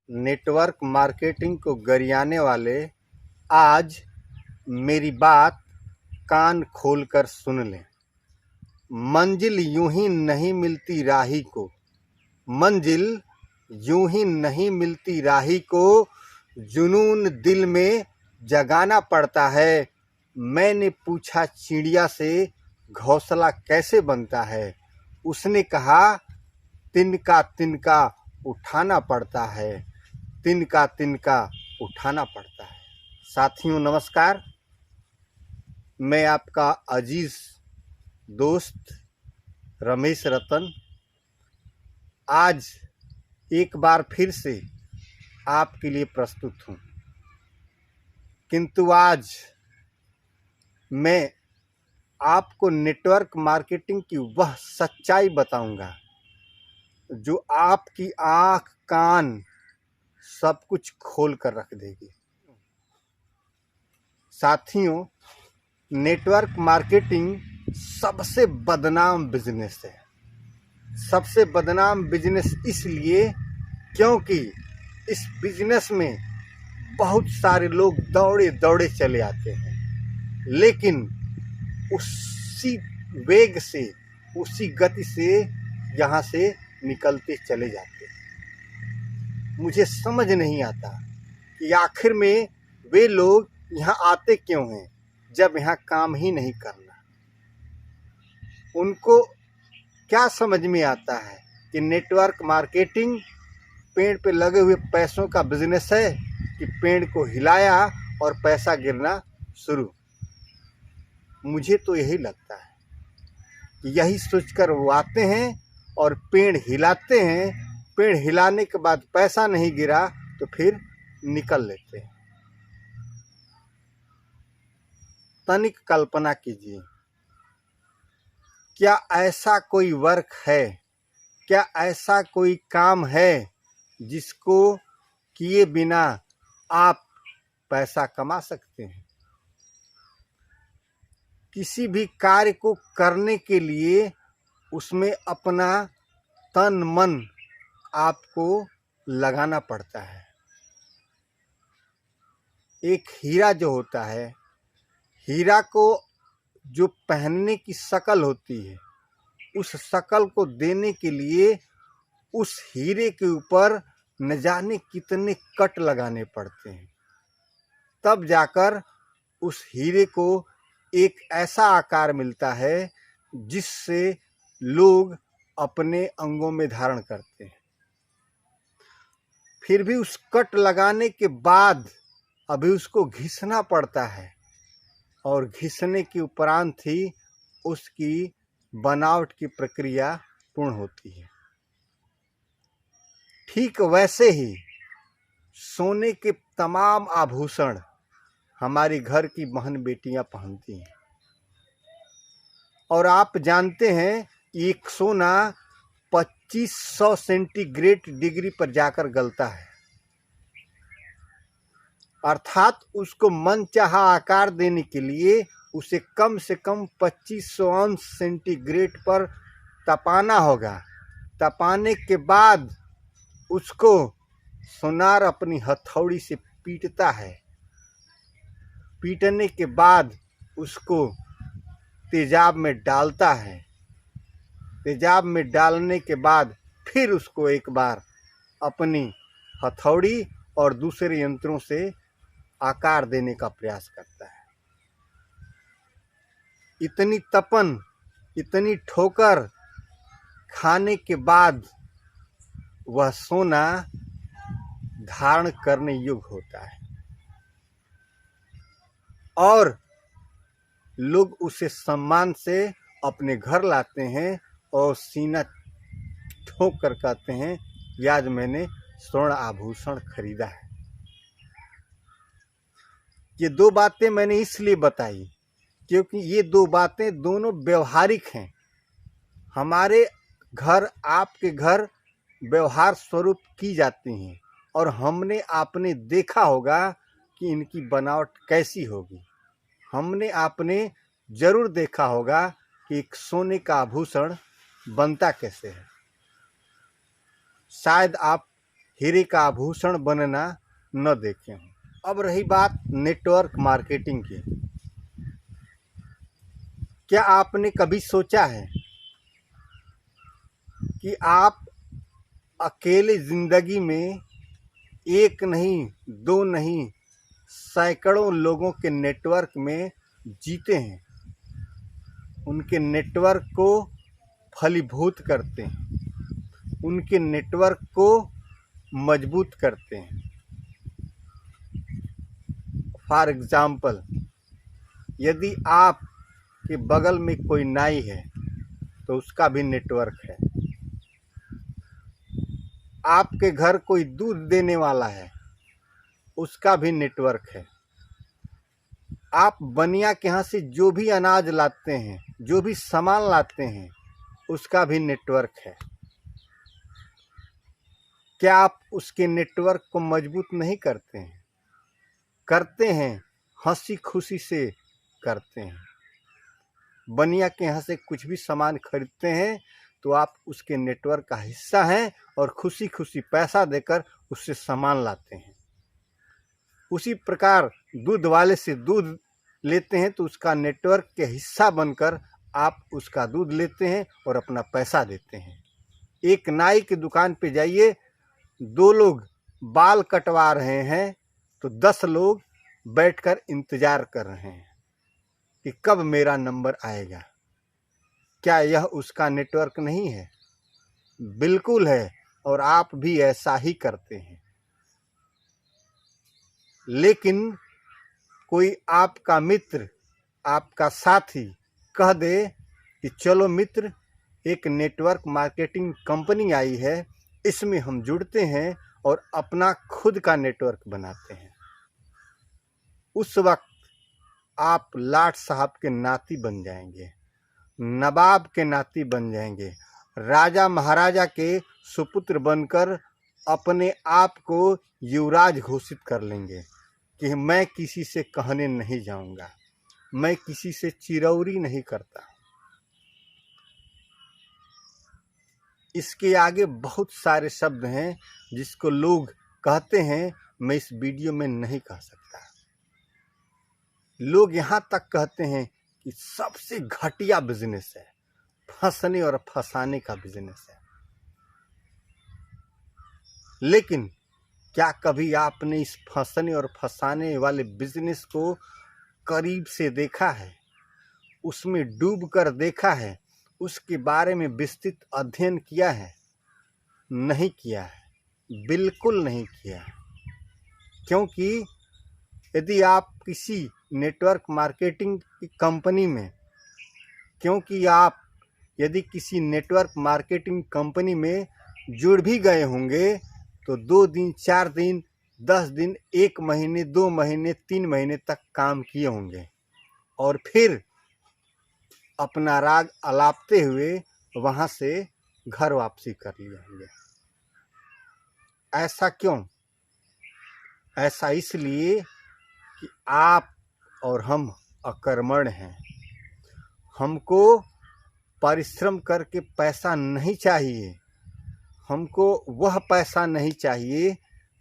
Network marketing को गरियाने वाले आज मेरी बात कान खोलकर सुन लें। मंजिल यूं ही नहीं मिलती राही को, मंजिल यूं ही नहीं मिलती राही को, जुनून दिल में जगाना पड़ता है। मैंने पूछा चिड़िया से घोंसला कैसे बनता है, उसने कहा तिनका तिनका उठाना पड़ता है, तिनका तिनका उठाना पड़ता है। साथियों नमस्कार, मैं आपका अजीज दोस्त रमेश रतन आज एक बार फिर से आपके लिए प्रस्तुत हूँ। किंतु आज मैं आपको नेटवर्क मार्केटिंग की वह सच्चाई बताऊंगा जो आपकी आँख कान सब कुछ खोल कर रख देगी। साथियों, नेटवर्क मार्केटिंग सबसे बदनाम बिजनेस है। सबसे बदनाम बिजनेस इसलिए क्योंकि इस बिजनेस में बहुत सारे लोग दौड़े दौड़े चले आते हैं, लेकिन उसी वेग से उसी गति से यहाँ से निकलते चले जाते हैं। मुझे समझ नहीं आता कि आखिर में वे लोग यहाँ आते क्यों हैं जब यहाँ काम ही नहीं करना। उनको क्या समझ में आता है कि नेटवर्क मार्केटिंग पेड़ पे लगे हुए पैसों का बिजनेस है कि पेड़ को हिलाया और पैसा गिरना शुरू। मुझे तो यही लगता है कि यही सोचकर वो आते हैं और पेड़ हिलाते हैं। पेड़ हिलाने के बाद पैसा नहीं गिरा तो फिर निकल लेते हैं। तनिक कल्पना कीजिए, क्या ऐसा कोई वर्क है, क्या ऐसा कोई काम है जिसको किए बिना आप पैसा कमा सकते हैं? किसी भी कार्य को करने के लिए उसमें अपना तन मन आपको लगाना पड़ता है। एक हीरा जो होता है, हीरा को जो पहनने की शकल होती है, उस शकल को देने के लिए उस हीरे के ऊपर न जाने कितने कट लगाने पड़ते हैं, तब जाकर उस हीरे को एक ऐसा आकार मिलता है जिससे लोग अपने अंगों में धारण करते हैं। फिर भी उस कट लगाने के बाद अभी उसको घिसना पड़ता है और घिसने के उपरांत ही उसकी बनावट की प्रक्रिया पूर्ण होती है। ठीक वैसे ही सोने के तमाम आभूषण हमारी घर की बहन बेटियां पहनती हैं, और आप जानते हैं एक सोना 2500 सेंटीग्रेड डिग्री पर जाकर गलता है। अर्थात उसको मनचाहा आकार देने के लिए उसे कम से कम 2500 अंश सेंटीग्रेड पर तपाना होगा। तपाने के बाद उसको सोनार अपनी हथौड़ी से पीटता है। पीटने के बाद उसको तेजाब में डालता है। तेजाब में डालने के बाद फिर उसको एक बार अपनी हथौड़ी और दूसरे यंत्रों से आकार देने का प्रयास करता है। इतनी तपन, इतनी ठोकर खाने के बाद वह सोना धारण करने योग्य होता है और लोग उसे सम्मान से अपने घर लाते हैं और सीना ठोक कर कहते हैं कि आज मैंने स्वर्ण आभूषण खरीदा है। ये दो बातें मैंने इसलिए बताई क्योंकि ये दो बातें दोनों व्यवहारिक हैं। हमारे घर, आपके घर व्यवहार स्वरूप की जाती हैं और हमने आपने देखा होगा कि इनकी बनावट कैसी होगी। हमने आपने जरूर देखा होगा कि एक सोने का आभूषण बनता कैसे है। शायद आप हीरे का आभूषण बनना न देखे हों। अब रही बात नेटवर्क मार्केटिंग की, क्या आपने कभी सोचा है कि आप अकेले ज़िंदगी में एक नहीं, दो नहीं, सैकड़ों लोगों के नेटवर्क में जीते हैं, उनके नेटवर्क को फलीभूत करते हैं, उनके नेटवर्क को मजबूत करते हैं। फॉर एग्ज़ाम्पल, यदि आप के बगल में कोई नाई है तो उसका भी नेटवर्क है। आपके घर कोई दूध देने वाला है, उसका भी नेटवर्क है। आप बनिया के यहाँ से जो भी अनाज लाते हैं, जो भी सामान लाते हैं, उसका भी नेटवर्क है। क्या आप उसके नेटवर्क को मजबूत नहीं करते हैं? करते हैं, हंसी खुशी से करते हैं। बनिया के यहाँ से कुछ भी सामान खरीदते हैं तो आप उसके नेटवर्क का हिस्सा हैं और खुशी खुशी पैसा देकर उससे सामान लाते हैं। उसी प्रकार दूध वाले से दूध लेते हैं तो उसका नेटवर्क के हिस्सा बनकर आप उसका दूध लेते हैं और अपना पैसा देते हैं। एक नाई की दुकान पे जाइए, 2 लोग बाल कटवा रहे हैं तो 10 लोग बैठकर इंतजार कर रहे हैं कि कब मेरा नंबर आएगा। क्या यह उसका नेटवर्क नहीं है? बिल्कुल है, और आप भी ऐसा ही करते हैं। लेकिन कोई आपका मित्र, आपका साथी कह दे कि चलो मित्र, एक नेटवर्क मार्केटिंग कंपनी आई है, इसमें हम जुड़ते हैं और अपना खुद का नेटवर्क बनाते हैं। उस वक्त आप लाट साहब के नाती बन जाएंगे, नवाब के नाती बन जाएंगे, राजा महाराजा के सुपुत्र बनकर अपने आप को युवराज घोषित कर लेंगे कि मैं किसी से कहने नहीं जाऊंगा, मैं किसी से चिरौरी नहीं करता। इसके आगे बहुत सारे शब्द हैं जिसको लोग कहते हैं, मैं इस वीडियो में नहीं कह सकता। लोग यहाँ तक कहते हैं कि सबसे घटिया बिजनेस है, फंसने और फंसाने का बिजनेस है। लेकिन क्या कभी आपने इस फंसने और फंसाने वाले बिजनेस को करीब से देखा है, उसमें डूब कर देखा है, उसके बारे में विस्तृत अध्ययन किया है? नहीं किया है, बिल्कुल नहीं किया है। क्योंकि यदि आप किसी नेटवर्क मार्केटिंग की कंपनी में यदि किसी नेटवर्क मार्केटिंग कंपनी में जुड़ भी गए होंगे तो 2 दिन, 4 दिन, 10 दिन, 1 महीने, 2 महीने, 3 महीने तक काम किए होंगे और फिर अपना राग अलापते हुए वहाँ से घर वापसी कर लिए होंगे। ऐसा क्यों? ऐसा इसलिए कि आप और हम अकर्मण्य हैं। हमको परिश्रम करके पैसा नहीं चाहिए, हमको वह पैसा नहीं चाहिए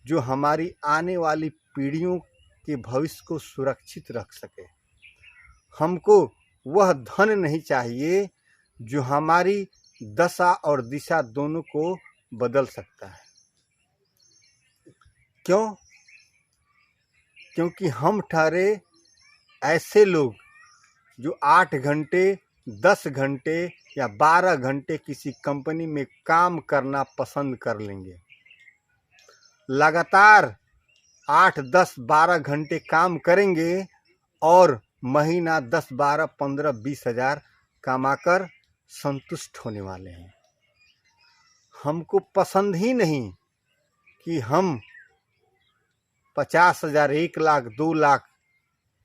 जो हमारी आने वाली पीढ़ियों के भविष्य को सुरक्षित रख सके। हमको वह धन नहीं चाहिए जो हमारी दशा और दिशा दोनों को बदल सकता है। क्यों? क्योंकि हम ठहरे ऐसे लोग जो 8 घंटे, 10 घंटे या 12 घंटे किसी कंपनी में काम करना पसंद कर लेंगे। लगातार 8, 10, 12 घंटे काम करेंगे और महीना 10, 12, 15, 20 हज़ार कमाकर संतुष्ट होने वाले हैं। हमको पसंद ही नहीं कि हम 50,000, 1 लाख, 2 लाख,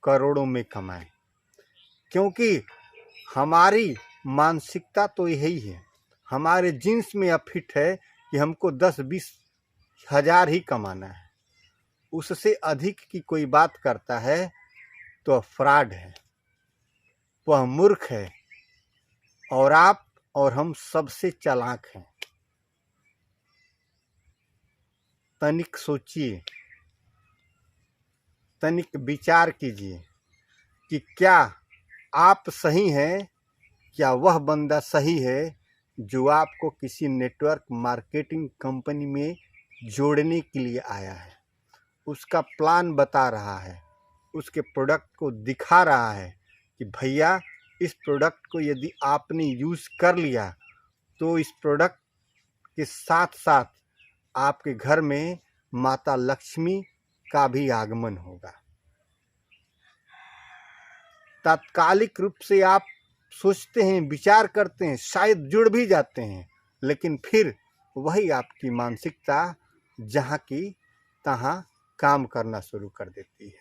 करोड़ों में कमाएं, क्योंकि हमारी मानसिकता तो यही है, हमारे जीन्स में यह फिट है कि हमको 10-20 हज़ार ही कमाना है। उससे अधिक की कोई बात करता है तो फ्रॉड है, वह मूर्ख है, और आप और हम सबसे चालाक हैं। तनिक सोचिए, तनिक विचार कीजिए कि क्या आप सही हैं, क्या वह बंदा सही है जो आपको किसी नेटवर्क मार्केटिंग कंपनी में जोड़ने के लिए आया है, उसका प्लान बता रहा है, उसके प्रोडक्ट को दिखा रहा है कि भैया इस प्रोडक्ट को यदि आपने यूज़ कर लिया तो इस प्रोडक्ट के साथ साथ आपके घर में माता लक्ष्मी का भी आगमन होगा। तात्कालिक रूप से आप सोचते हैं, विचार करते हैं, शायद जुड़ भी जाते हैं, लेकिन फिर वही आपकी मानसिकता जहाँ की तहाँ काम करना शुरू कर देती है,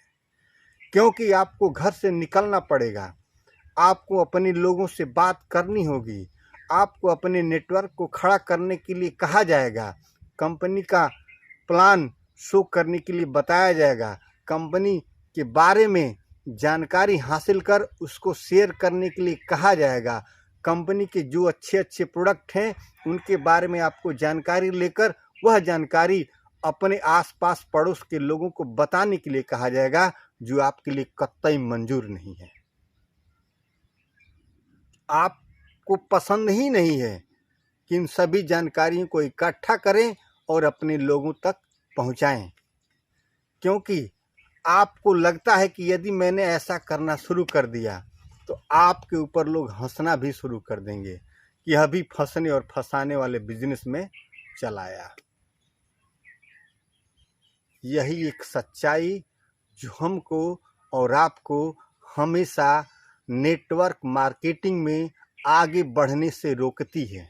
क्योंकि आपको घर से निकलना पड़ेगा, आपको अपने लोगों से बात करनी होगी, आपको अपने नेटवर्क को खड़ा करने के लिए कहा जाएगा, कंपनी का प्लान शो करने के लिए बताया जाएगा, कंपनी के बारे में जानकारी हासिल कर उसको शेयर करने के लिए कहा जाएगा, कंपनी के जो अच्छे अच्छे प्रोडक्ट हैं उनके बारे में आपको जानकारी लेकर वह जानकारी अपने आसपास पड़ोस के लोगों को बताने के लिए कहा जाएगा, जो आपके लिए कतई मंजूर नहीं है। आपको पसंद ही नहीं है कि इन सभी जानकारियों को इकट्ठा करें और अपने लोगों तक पहुंचाएं, क्योंकि आपको लगता है कि यदि मैंने ऐसा करना शुरू कर दिया तो आपके ऊपर लोग हंसना भी शुरू कर देंगे कि अभी फंसने और फंसाने वाले बिजनेस में चला आया। यही एक सच्चाई जो हमको और आपको हमेशा नेटवर्क मार्केटिंग में आगे बढ़ने से रोकती है।